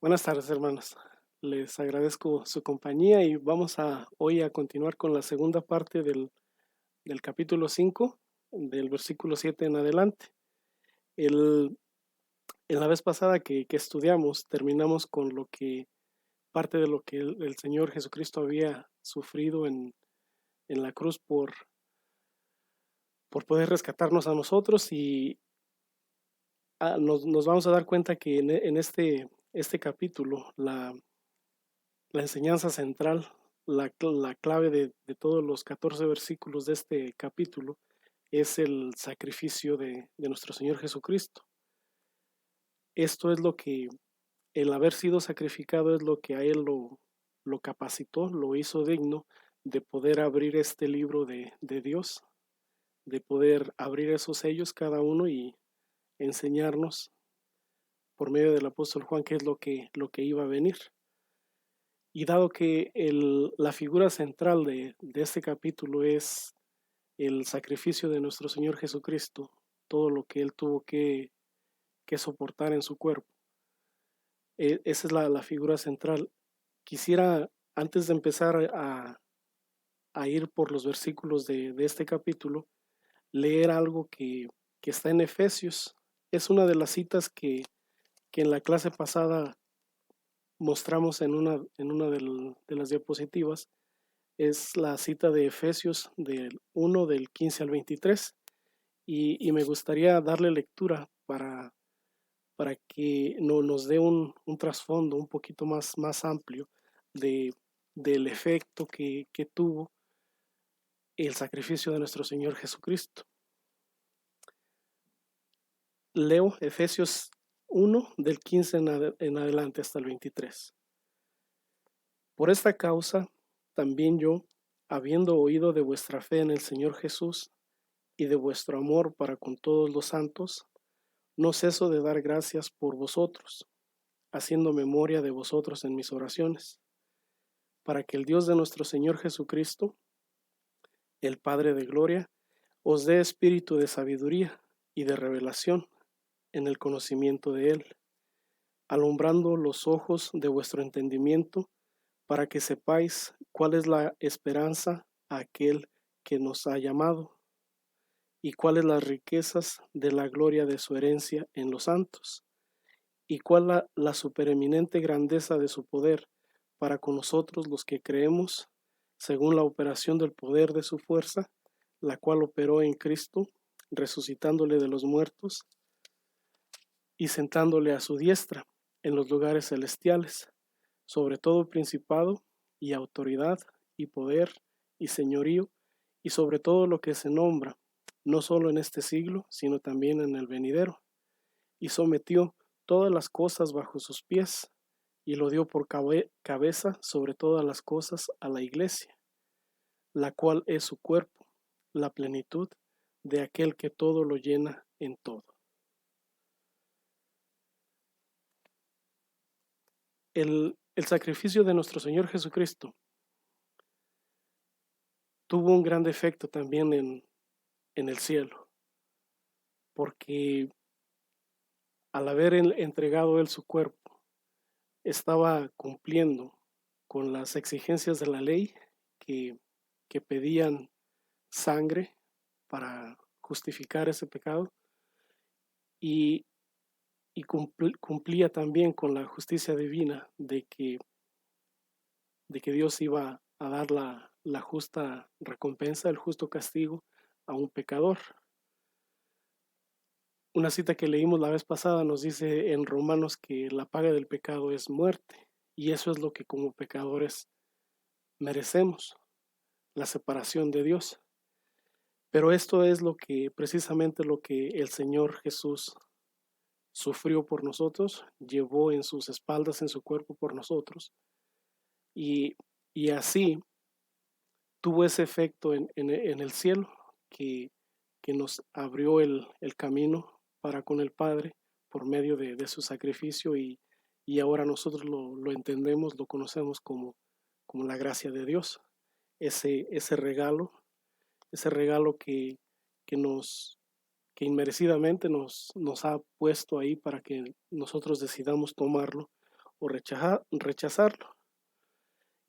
Buenas tardes, hermanos. Les agradezco su compañía y vamos hoy a continuar con la segunda parte del capítulo 5, del versículo 7 en adelante. El, en la vez pasada que estudiamos, terminamos con parte de lo que el Señor Jesucristo había sufrido en la cruz por poder rescatarnos a nosotros y nos vamos a dar cuenta que en este capítulo la enseñanza central, la clave de todos los 14 versículos de este capítulo es el sacrificio de nuestro Señor Jesucristo. Esto es lo que, el haber sido sacrificado es lo que a Él lo capacitó, lo hizo digno de poder abrir este libro de Dios, de poder abrir esos sellos cada uno y enseñarnos por medio del apóstol Juan qué es lo que iba a venir. Y dado que la figura central de este capítulo es el sacrificio de nuestro Señor Jesucristo, todo lo que Él tuvo que soportar en su cuerpo, esa es la figura central. Quisiera, antes de empezar a ir por los versículos de este capítulo, leer algo que está en Efesios. Es una de las citas que en la clase pasada mostramos en una de las diapositivas. Es la cita de Efesios del 1 del 15 al 23 y me gustaría darle lectura para que nos dé un trasfondo un poquito más amplio de, del efecto que tuvo el sacrificio de nuestro Señor Jesucristo. Leo Efesios 1 del 15 en adelante hasta el 23. Por esta causa, también yo, habiendo oído de vuestra fe en el Señor Jesús y de vuestro amor para con todos los santos, no ceso de dar gracias por vosotros, haciendo memoria de vosotros en mis oraciones, para que el Dios de nuestro Señor Jesucristo, el Padre de gloria, os dé espíritu de sabiduría y de revelación en el conocimiento de Él, alumbrando los ojos de vuestro entendimiento, para que sepáis cuál es la esperanza a aquel que nos ha llamado, y cuáles las riquezas de la gloria de su herencia en los santos, y cuál la supereminente grandeza de su poder para con nosotros los que creemos, según la operación del poder de su fuerza, la cual operó en Cristo, resucitándole de los muertos y sentándole a su diestra en los lugares celestiales, sobre todo principado y autoridad y poder y señorío, y sobre todo lo que se nombra, no solo en este siglo, sino también en el venidero, y sometió todas las cosas bajo sus pies, y lo dio por cabeza sobre todas las cosas a la iglesia, la cual es su cuerpo, la plenitud de aquel que todo lo llena en todo. El sacrificio de nuestro Señor Jesucristo tuvo un gran efecto también en el cielo, porque al haber entregado Él su cuerpo, estaba cumpliendo con las exigencias de la ley que, que pedían sangre para justificar ese pecado y, y cumplía también con la justicia divina de que Dios iba a dar la justa recompensa, el justo castigo a un pecador. Una cita que leímos la vez pasada nos dice en Romanos que la paga del pecado es muerte, y eso es lo que como pecadores merecemos, la separación de Dios. Pero esto es precisamente lo que el Señor Jesús sufrió por nosotros, llevó en sus espaldas, en su cuerpo por nosotros, y, y así tuvo ese efecto en el cielo que nos abrió el camino para con el Padre por medio de su sacrificio y ahora nosotros lo entendemos, lo conocemos como la gracia de Dios, ese regalo que nos que inmerecidamente nos ha puesto ahí para que nosotros decidamos tomarlo o rechazarlo.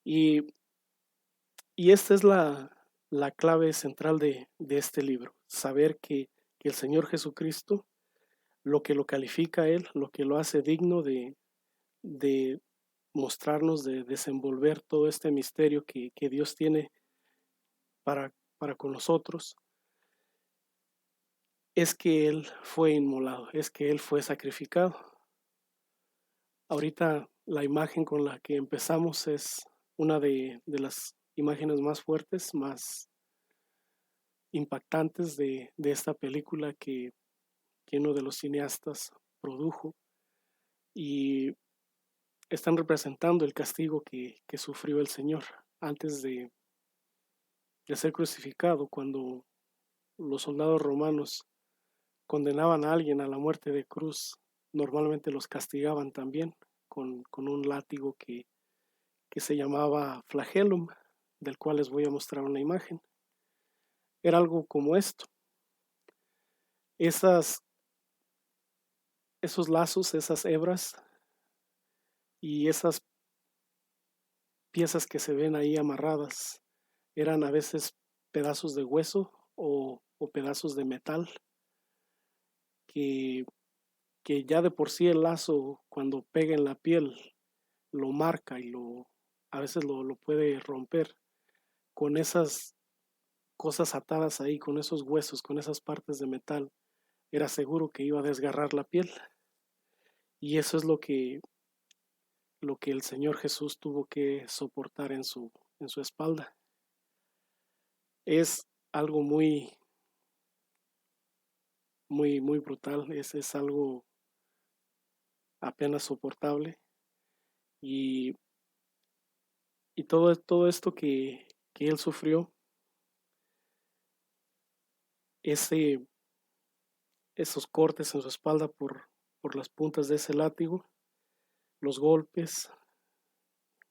Y, y esta es la clave central de este libro, saber que el Señor Jesucristo, lo que lo califica a Él, lo que lo hace digno de mostrarnos, de desenvolver todo este misterio que Dios tiene para con nosotros, es que Él fue inmolado, es que Él fue sacrificado. Ahorita la imagen con la que empezamos es una de las imágenes más fuertes, más impactantes de esta película que uno de los cineastas produjo, y están representando el castigo que sufrió el Señor antes de ser crucificado. Cuando los soldados romanos condenaban a alguien a la muerte de cruz, normalmente los castigaban también con un látigo que se llamaba flagellum, del cual les voy a mostrar una imagen. Era algo como esto. Esos lazos, esas hebras y esas piezas que se ven ahí amarradas eran a veces pedazos de hueso o pedazos de metal que, que ya de por sí el lazo, cuando pega en la piel, lo marca y a veces lo puede romper. Con esas cosas atadas ahí, con esos huesos, con esas partes de metal, era seguro que iba a desgarrar la piel. Y eso es lo que el Señor Jesús tuvo que soportar en su espalda. Es algo muy brutal, es algo apenas soportable. Y, y todo esto que Él sufrió, ese, esos cortes en su espalda por las puntas de ese látigo, los golpes,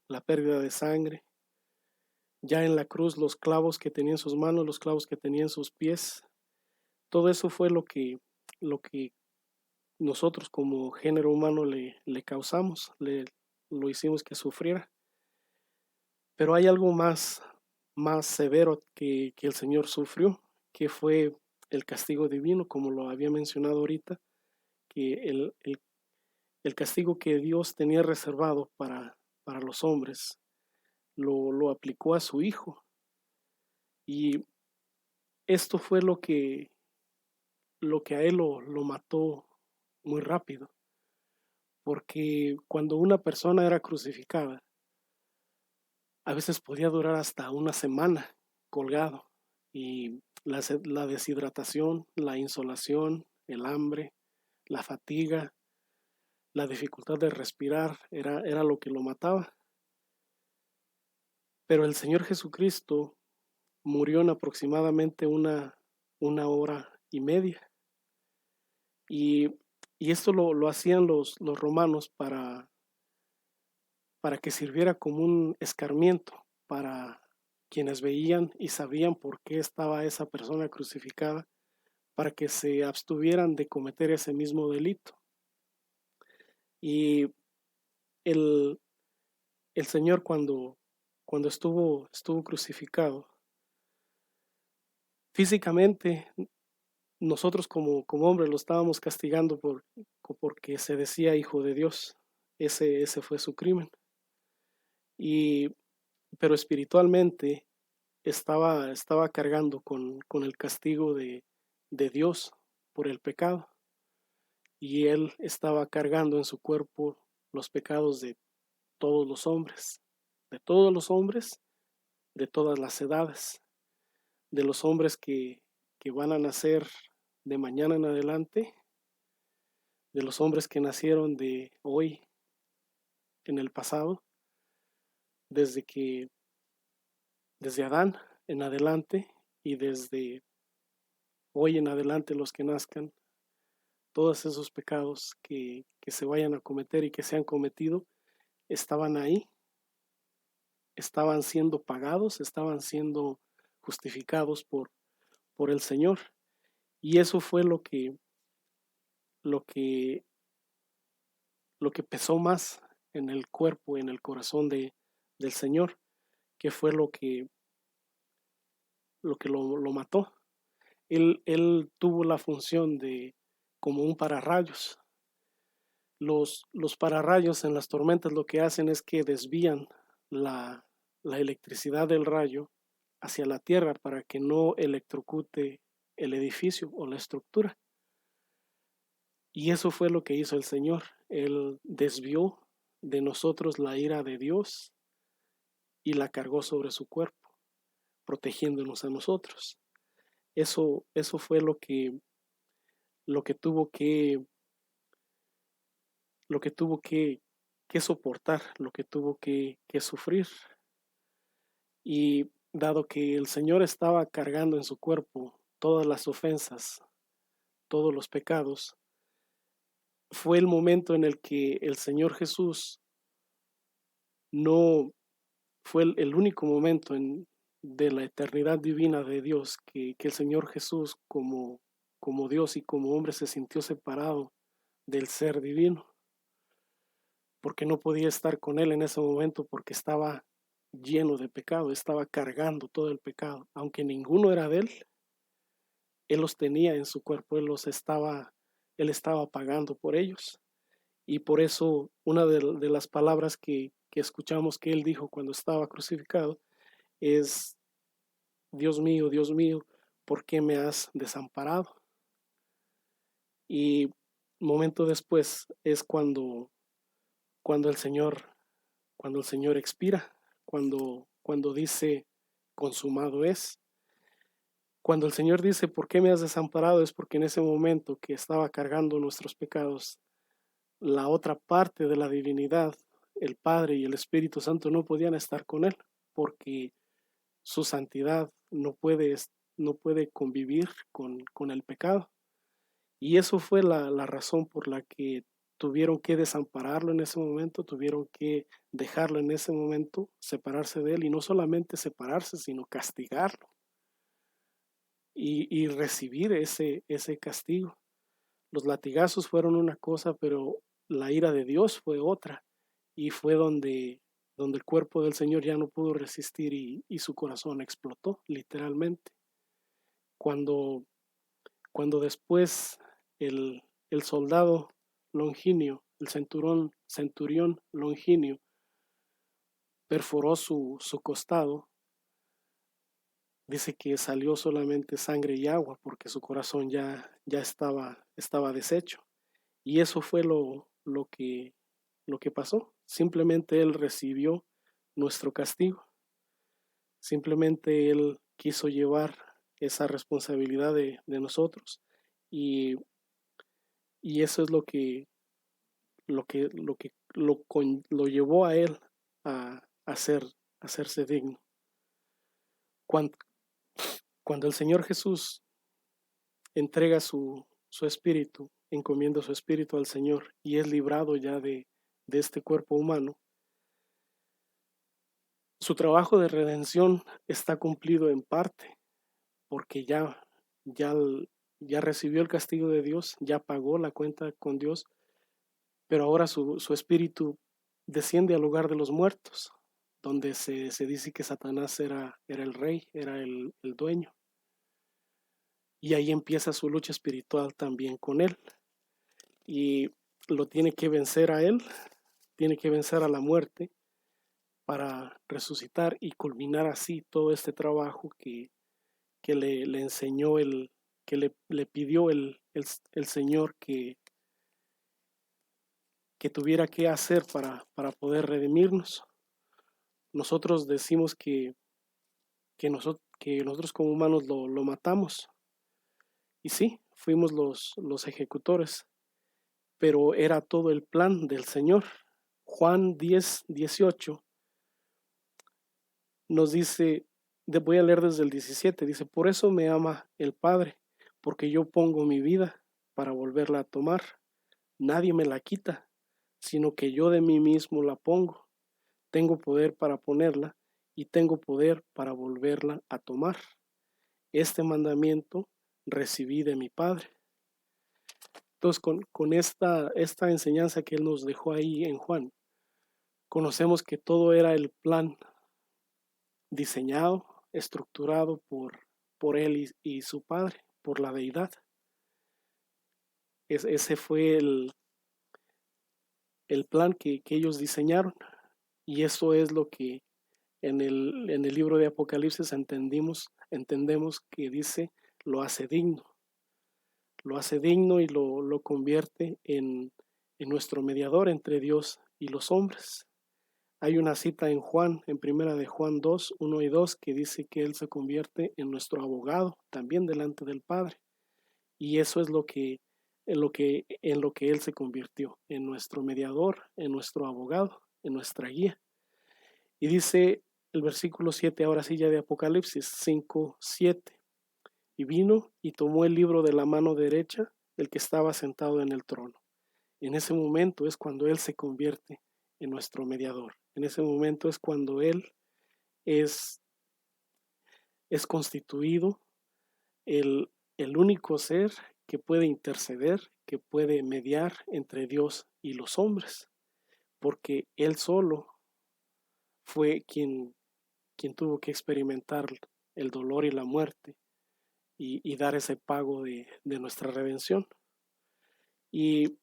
la pérdida de sangre, ya en la cruz los clavos que tenía en sus manos, los clavos que tenía en sus pies, todo eso fue lo que nosotros como género humano le causamos, lo hicimos que sufriera. Pero hay algo más severo que el Señor sufrió, que fue el castigo divino, como lo había mencionado ahorita, que el castigo que Dios tenía reservado para los hombres lo aplicó a su Hijo. Y esto fue lo que a él lo mató muy rápido, porque cuando una persona era crucificada, a veces podía durar hasta una semana colgado, y la deshidratación, la insolación, el hambre, la fatiga, la dificultad de respirar era lo que lo mataba. Pero el Señor Jesucristo murió en aproximadamente una hora y media. Y, y esto lo hacían los romanos para que sirviera como un escarmiento para quienes veían y sabían por qué estaba esa persona crucificada, para que se abstuvieran de cometer ese mismo delito. Y el, el Señor cuando estuvo crucificado, físicamente nosotros como hombres lo estábamos castigando porque se decía hijo de Dios. Ese fue su crimen. Y, pero espiritualmente estaba cargando con el castigo de Dios por el pecado. Y él estaba cargando en su cuerpo los pecados de todos los hombres, de todos los hombres, de todas las edades, de los hombres que van a nacer de mañana en adelante, de los hombres que nacieron de hoy en el pasado, desde Adán en adelante y desde hoy en adelante los que nazcan, todos esos pecados que se vayan a cometer y que se han cometido, estaban ahí, estaban siendo pagados, estaban siendo justificados por el Señor. Y eso fue lo que pesó más en el cuerpo, en el corazón del Señor, que fue lo mató. Él tuvo la función de como un pararrayos. Los pararrayos en las tormentas lo que hacen es que desvían la, la electricidad del rayo hacia la tierra para que no electrocute el edificio o la estructura. Y eso fue lo que hizo el Señor. Él desvió de nosotros la ira de Dios y la cargó sobre su cuerpo, protegiéndonos a nosotros. Eso fue lo que tuvo que, lo que tuvo que soportar, lo que tuvo que sufrir. Y dado que el Señor estaba cargando en su cuerpo todas las ofensas, todos los pecados, fue el momento en el que el Señor Jesús no fue el único momento de la eternidad divina de Dios que el Señor Jesús como Dios y como hombre se sintió separado del ser divino, porque no podía estar con él en ese momento porque estaba lleno de pecado, estaba cargando todo el pecado, aunque ninguno era de él, él los tenía en su cuerpo, él estaba pagando por ellos. Y por eso una de las palabras que escuchamos que él dijo cuando estaba crucificado es, Dios mío, ¿por qué me has desamparado? Y momento después es cuando el Señor, cuando el Señor expira, cuando dice, consumado es. Cuando el Señor dice, ¿por qué me has desamparado? Es porque en ese momento que estaba cargando nuestros pecados, la otra parte de la divinidad, el Padre y el Espíritu Santo no podían estar con él, porque su santidad no puede convivir con el pecado. Y eso fue la razón por la que tuvieron que desampararlo en ese momento, tuvieron que dejarlo en ese momento, separarse de él, y no solamente separarse, sino castigarlo y recibir ese castigo. Los latigazos fueron una cosa, pero la ira de Dios fue otra, y fue donde el cuerpo del Señor ya no pudo resistir y su corazón explotó, literalmente. Cuando, cuando después el, el soldado Longinio, el centurión Longinio, perforó su costado, dice que salió solamente sangre y agua porque su corazón ya estaba deshecho. Y eso fue lo que pasó. Simplemente Él recibió nuestro castigo. Simplemente Él quiso llevar esa responsabilidad de nosotros. Y, y eso es lo llevó a Él a hacerse digno. Cuando, cuando el Señor Jesús entrega su espíritu, encomienda su espíritu al Señor y es librado ya de este cuerpo humano, su trabajo de redención está cumplido en parte, porque ya, ya recibió el castigo de Dios, ya pagó la cuenta con Dios, pero ahora su espíritu desciende al lugar de los muertos, donde se dice que Satanás era el rey, era el dueño. Y ahí empieza su lucha espiritual también con él. Y lo tiene que vencer a él, tiene que vencer a la muerte para resucitar y culminar así todo este trabajo que le enseñó, que le pidió el Señor que tuviera que hacer para poder redimirnos. Nosotros decimos que nosotros como humanos lo matamos. Y sí, fuimos los ejecutores, pero era todo el plan del Señor. Juan 10:18 nos dice, voy a leer desde el 17, dice, por eso me ama el Padre, porque yo pongo mi vida para volverla a tomar. Nadie me la quita, sino que yo de mí mismo la pongo. Tengo poder para ponerla y tengo poder para volverla a tomar. Este mandamiento recibí de mi Padre. Entonces, con esta enseñanza que Él nos dejó ahí en Juan, Conocemos que todo era el plan diseñado, estructurado por Él y su Padre, por la deidad. Ese fue el plan que ellos diseñaron. Y eso es lo que en el libro de Apocalipsis entendemos que dice, lo hace digno y lo convierte en nuestro mediador entre Dios y los hombres. Hay una cita en primera de Juan 2, 1 y 2, que dice que Él se convierte en nuestro abogado también delante del Padre. Y eso es en lo que Él se convirtió, en nuestro mediador, en nuestro abogado, en nuestra guía. Y dice el versículo 7, ahora sí ya de Apocalipsis 5, 7. Y vino y tomó el libro de la mano derecha del que estaba sentado en el trono. En ese momento es cuando Él se convierte en nuestro mediador. En ese momento es cuando Él es constituido el único ser que puede interceder, que puede mediar entre Dios y los hombres, porque Él solo fue quien tuvo que experimentar el dolor y la muerte y dar ese pago de nuestra redención. Y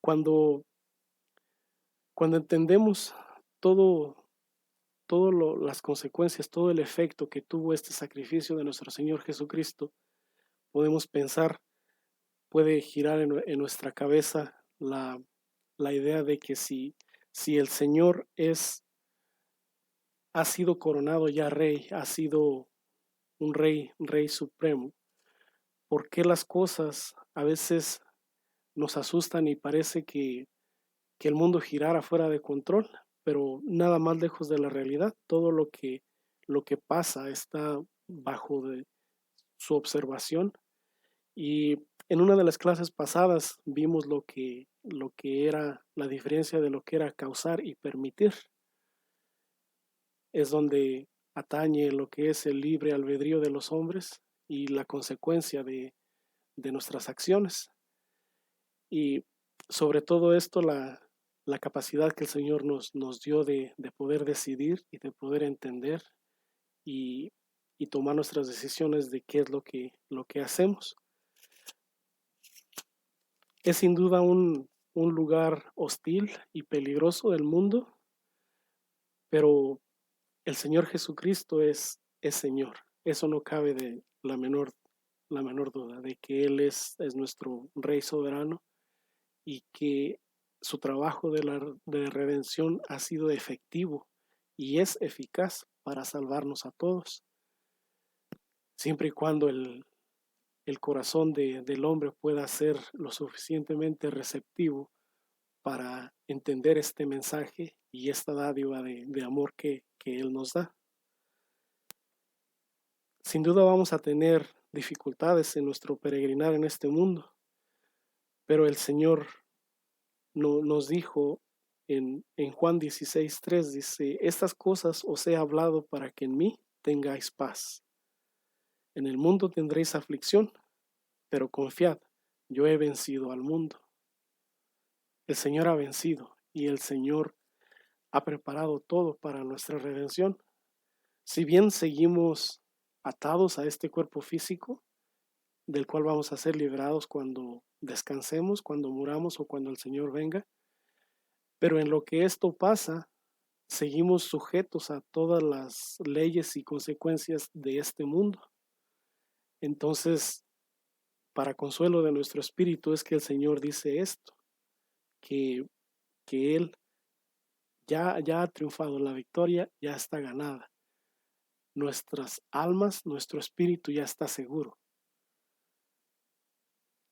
cuando entendemos las consecuencias, todo el efecto que tuvo este sacrificio de nuestro Señor Jesucristo, podemos pensar, puede girar en nuestra cabeza la idea de que si el Señor ha sido coronado ya rey, ha sido un rey supremo, ¿por qué las cosas a veces nos asustan y parece que el mundo girara fuera de control? Pero nada más lejos de la realidad. Todo lo que pasa está bajo de su observación. Y en una de las clases pasadas vimos lo que era la diferencia de lo que era causar y permitir. Es donde atañe lo que es el libre albedrío de los hombres y la consecuencia de nuestras acciones. Y sobre todo esto, la capacidad que el Señor nos dio de poder decidir y de poder entender y tomar nuestras decisiones de qué es lo que hacemos. Es sin duda un lugar hostil y peligroso del mundo, pero el Señor Jesucristo es Señor. Eso no cabe de la menor duda, de que Él es nuestro Rey soberano y que su trabajo de redención ha sido efectivo y es eficaz para salvarnos a todos, siempre y cuando el corazón del hombre pueda ser lo suficientemente receptivo para entender este mensaje y esta dádiva de amor que Él nos da. Sin duda vamos a tener dificultades en nuestro peregrinar en este mundo, pero el Señor nos dijo en Juan 16:3, dice, estas cosas os he hablado para que en mí tengáis paz. En el mundo tendréis aflicción, pero confiad, yo he vencido al mundo. El Señor ha vencido y el Señor ha preparado todo para nuestra redención. Si bien seguimos atados a este cuerpo físico, del cual vamos a ser liberados cuando descansemos, cuando muramos o cuando el Señor venga, pero en lo que esto pasa, seguimos sujetos a todas las leyes y consecuencias de este mundo. Entonces, para consuelo de nuestro espíritu es que el Señor dice esto, que Él ya ha triunfado, la victoria ya está ganada. Nuestras almas, nuestro espíritu ya está seguro.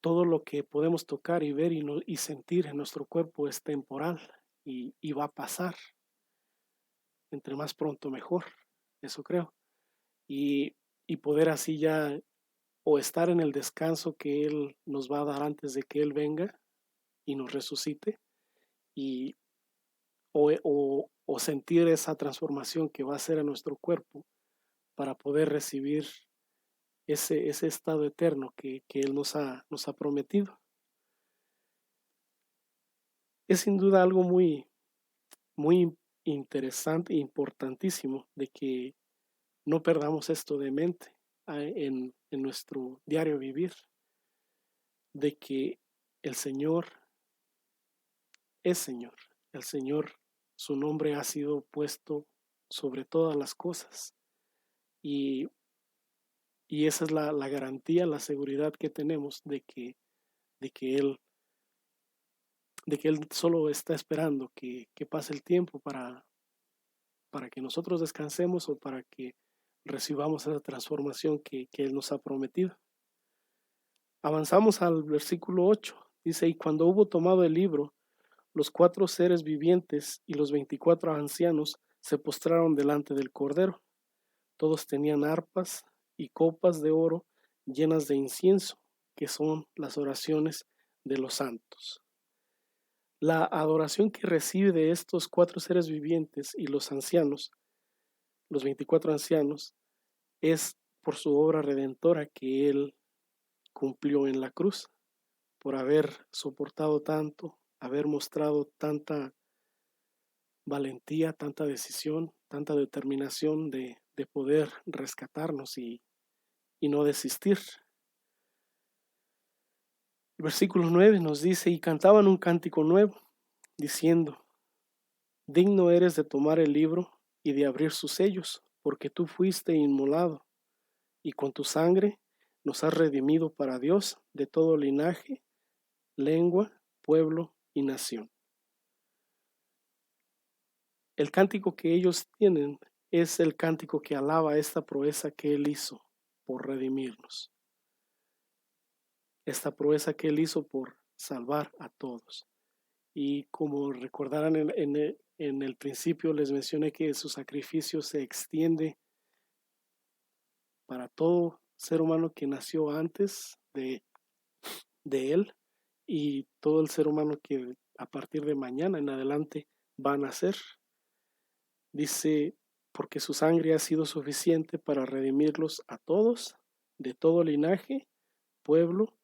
Todo lo que podemos tocar y ver y sentir en nuestro cuerpo es temporal y va a pasar. Entre más pronto mejor, eso creo. Y poder así ya o estar en el descanso que Él nos va a dar antes de que Él venga y nos resucite, y o sentir esa transformación que va a hacer a nuestro cuerpo para poder recibir ese estado eterno que Él nos ha prometido. Es sin duda algo muy, muy interesante e importantísimo de que no perdamos esto de mente en nuestro diario vivir, de que el Señor es Señor. El Señor, su nombre ha sido puesto sobre todas las cosas. Y, y esa es la garantía, la seguridad que tenemos de que Él, de que Él solo está esperando que pase el tiempo para que nosotros descansemos o para que recibamos esa transformación que Él nos ha prometido. Avanzamos al versículo 8. Dice, y cuando hubo tomado el libro, los 4 seres vivientes y los 24 ancianos se postraron delante del Cordero. Todos tenían arpas y copas de oro llenas de incienso, que son las oraciones de los santos. La adoración que recibe de estos 4 seres vivientes y los ancianos, los 24 ancianos, es por su obra redentora que Él cumplió en la cruz, por haber soportado tanto, haber mostrado tanta valentía, tanta decisión, tanta determinación de poder rescatarnos y no desistir. El versículo 9 nos dice, y cantaban un cántico nuevo, diciendo, digno eres de tomar el libro y de abrir sus sellos, porque tú fuiste inmolado, y con tu sangre nos has redimido para Dios de todo linaje, lengua, pueblo y nación. El cántico que ellos tienen es el cántico que alaba esta proeza que Él hizo por redimirnos. Esta proeza que Él hizo por salvar a todos. Y como recordarán en el principio les mencioné que su sacrificio se extiende para todo ser humano que nació antes de Él y todo el ser humano que a partir de mañana en adelante va a nacer. Dice, porque su sangre ha sido suficiente para redimirlos a todos, de todo linaje, pueblo,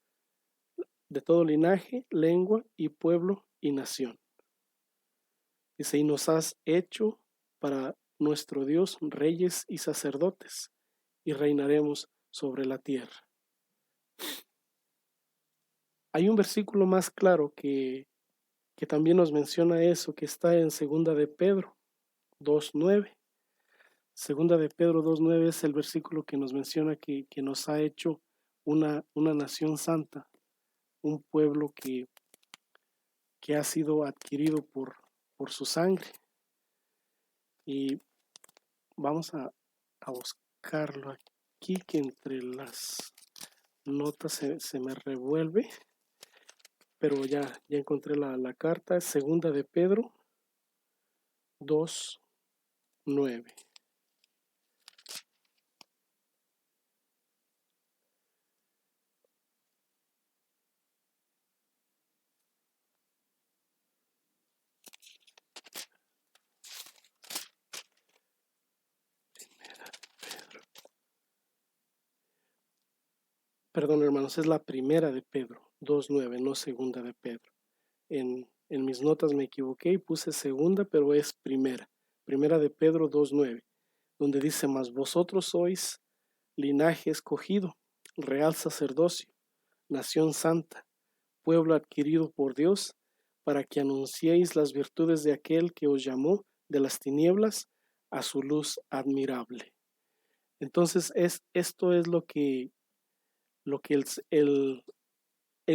de todo linaje, lengua y pueblo y nación. Dice, y nos has hecho para nuestro Dios reyes y sacerdotes, y reinaremos sobre la tierra. Hay un versículo más claro que también nos menciona eso, que está en Segunda de Pedro 2:9. Segunda de Pedro 2:9 es el versículo que nos menciona que nos ha hecho una nación santa, un pueblo que ha sido adquirido por su sangre. Y vamos a buscarlo aquí, que entre las notas se me revuelve, pero ya encontré la carta. Es Segunda de Pedro 2:9. Perdón, hermanos, es la primera de Pedro 2:9, no segunda de Pedro. En mis notas me equivoqué y puse segunda, pero es primera. Primera de Pedro 2:9, donde dice, mas vosotros sois linaje escogido, real sacerdocio, nación santa, pueblo adquirido por Dios, para que anunciéis las virtudes de aquel que os llamó de las tinieblas a su luz admirable. Entonces, esto es en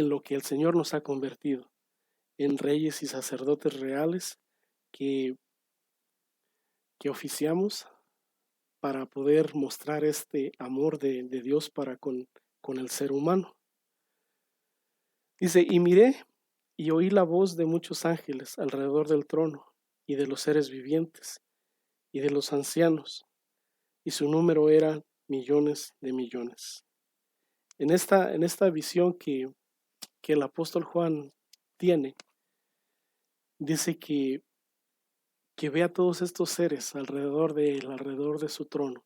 lo que el Señor nos ha convertido, en reyes y sacerdotes reales que oficiamos para poder mostrar este amor de Dios para con el ser humano. Dice, y miré y oí la voz de muchos ángeles alrededor del trono y de los seres vivientes y de los ancianos, y su número era millones de millones. En esta visión que el apóstol Juan tiene, dice que ve a todos estos seres alrededor de él, alrededor de su trono,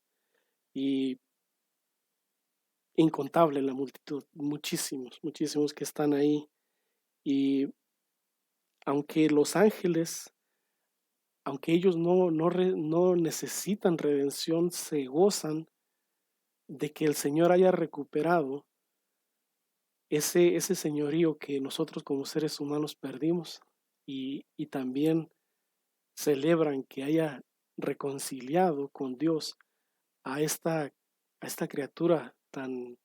y incontable la multitud, muchísimos que están ahí. Y aunque los ángeles aunque ellos no necesitan redención, se gozan de que el Señor haya recuperado ese señorío que nosotros como seres humanos perdimos, y también celebran que haya reconciliado con Dios a esta criatura tan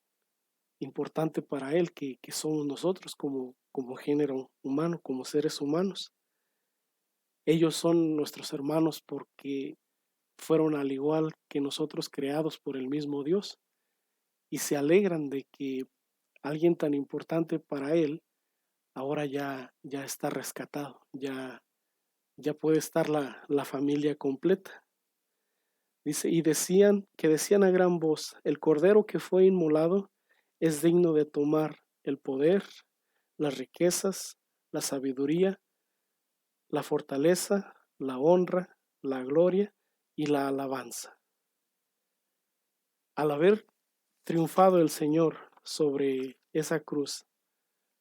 importante para Él que somos nosotros como género humano, como seres humanos. Ellos son nuestros hermanos porque fueron al igual que nosotros creados por el mismo Dios, y se alegran de que alguien tan importante para Él ahora ya está rescatado, ya puede estar la familia completa. Dice, y decían a gran voz, el cordero que fue inmolado es digno de tomar el poder, las riquezas, la sabiduría, la fortaleza, la honra, la gloria y la alabanza. Al haber triunfado el Señor sobre esa cruz,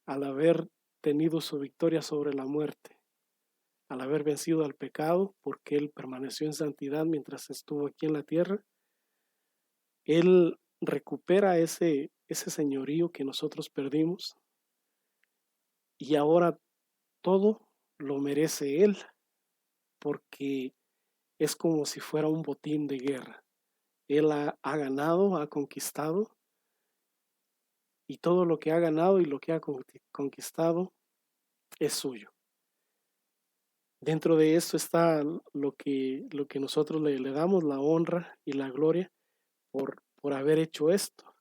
al haber tenido su victoria sobre la muerte, al haber vencido al pecado, porque Él permaneció en santidad mientras estuvo aquí en la tierra, Él recupera ese señorío que nosotros perdimos, y ahora todo lo merece Él, porque es como si fuera un botín de guerra. Él ha ganado, ha conquistado, y todo lo que ha ganado y lo que ha conquistado es suyo. Dentro de esto está lo que nosotros le damos, la honra y la gloria por haber hecho esto.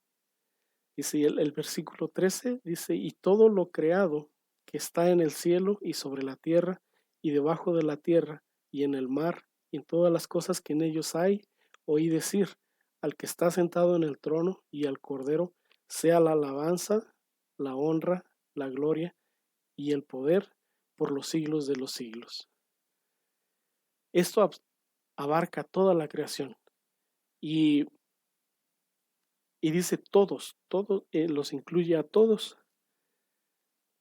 Dice el versículo 13, dice, y todo lo creado que está en el cielo y sobre la tierra y debajo de la tierra y en el mar y en todas las cosas que en ellos hay, oí decir, al que está sentado en el trono y al Cordero, sea la alabanza, la honra, la gloria y el poder por los siglos de los siglos. Esto abarca toda la creación, y, y dice todos, los incluye a todos.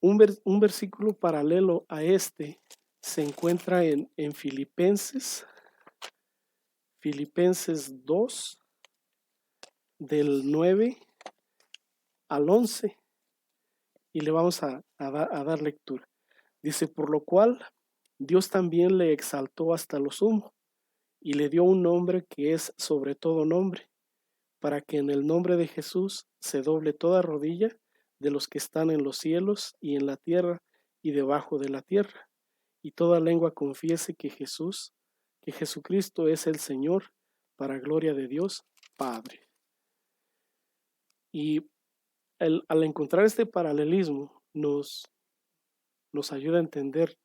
Un versículo paralelo a este se encuentra en Filipenses 2, del 9 al 11, y le vamos a dar lectura. Dice, por lo cual Dios también le exaltó hasta lo sumo y le dio un nombre que es sobre todo nombre, para que en el nombre de Jesús se doble toda rodilla de los que están en los cielos y en la tierra y debajo de la tierra, y toda lengua confiese que Jesucristo es el Señor, para gloria de Dios Padre. Y al encontrar este paralelismo, nos ayuda a entender,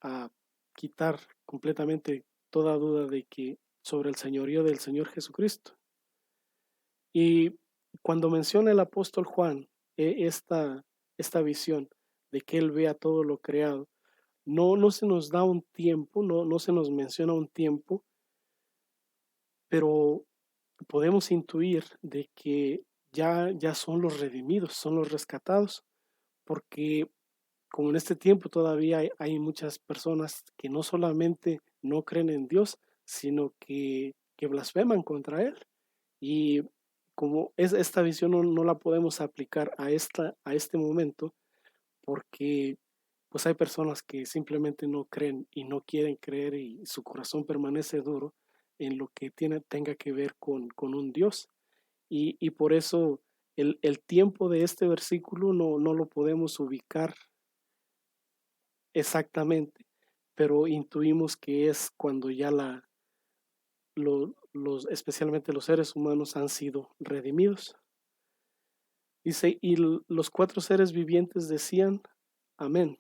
a quitar completamente toda duda de que sobre el señorío del Señor Jesucristo. Y cuando menciona el apóstol Juan esta visión de que él vea todo lo creado, no se nos da un tiempo, no se nos menciona un tiempo, pero podemos intuir de que ya son los redimidos, son los rescatados, porque como en este tiempo todavía hay muchas personas que no solamente no creen en Dios, sino que blasfeman contra Él. Y como esta visión no la podemos aplicar a este momento, porque pues hay personas que simplemente no creen y no quieren creer, y su corazón permanece duro en lo que tenga que ver con un Dios. Y por eso el tiempo de este versículo no lo podemos ubicar exactamente, pero intuimos que es cuando ya especialmente los seres humanos han sido redimidos. Dice, y los 4 seres vivientes decían, amén.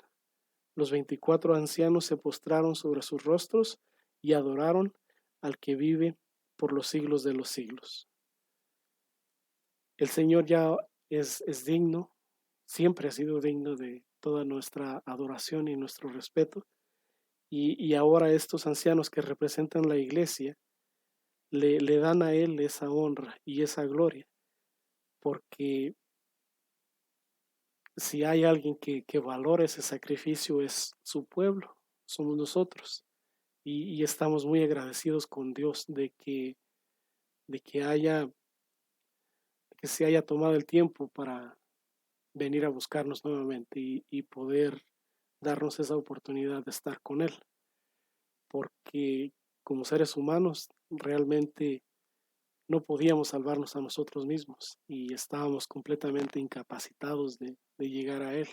Los 24 ancianos se postraron sobre sus rostros y adoraron al que vive por los siglos de los siglos. El Señor ya es digno, siempre ha sido digno de toda nuestra adoración y nuestro respeto. Y ahora estos ancianos que representan la iglesia le dan a Él esa honra y esa gloria, porque si hay alguien que valora ese sacrificio es su pueblo, somos nosotros. y estamos muy agradecidos con Dios de que haya, que se haya tomado el tiempo para venir a buscarnos nuevamente y poder darnos esa oportunidad de estar con Él, porque como seres humanos realmente no podíamos salvarnos a nosotros mismos y estábamos completamente incapacitados de llegar a Él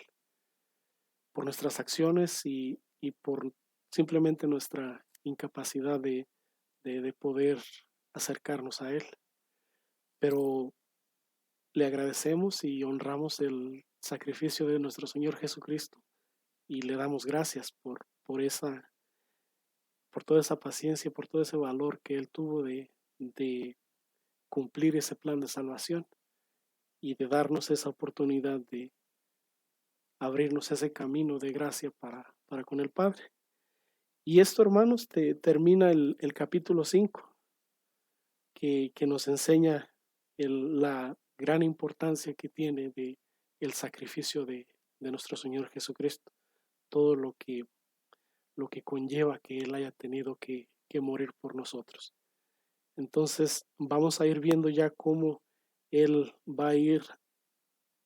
por nuestras acciones y por simplemente nuestra incapacidad de poder acercarnos a Él. Pero le agradecemos y honramos el sacrificio de nuestro Señor Jesucristo y le damos gracias por toda esa paciencia, por todo ese valor que Él tuvo de cumplir ese plan de salvación y de darnos esa oportunidad de abrirnos ese camino de gracia para con el Padre. Y esto, hermanos, termina el capítulo 5 que nos enseña la gran importancia que tiene el sacrificio de nuestro Señor Jesucristo, todo lo que conlleva que Él haya tenido que morir por nosotros. Entonces vamos a ir viendo ya cómo Él va a ir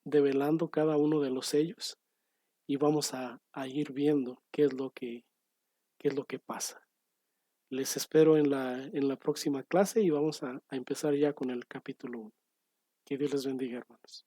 develando cada uno de los sellos y vamos a ir viendo qué es lo que pasa. Les espero en la próxima clase y vamos a empezar ya con el capítulo 1. Que Dios les bendiga, hermanos.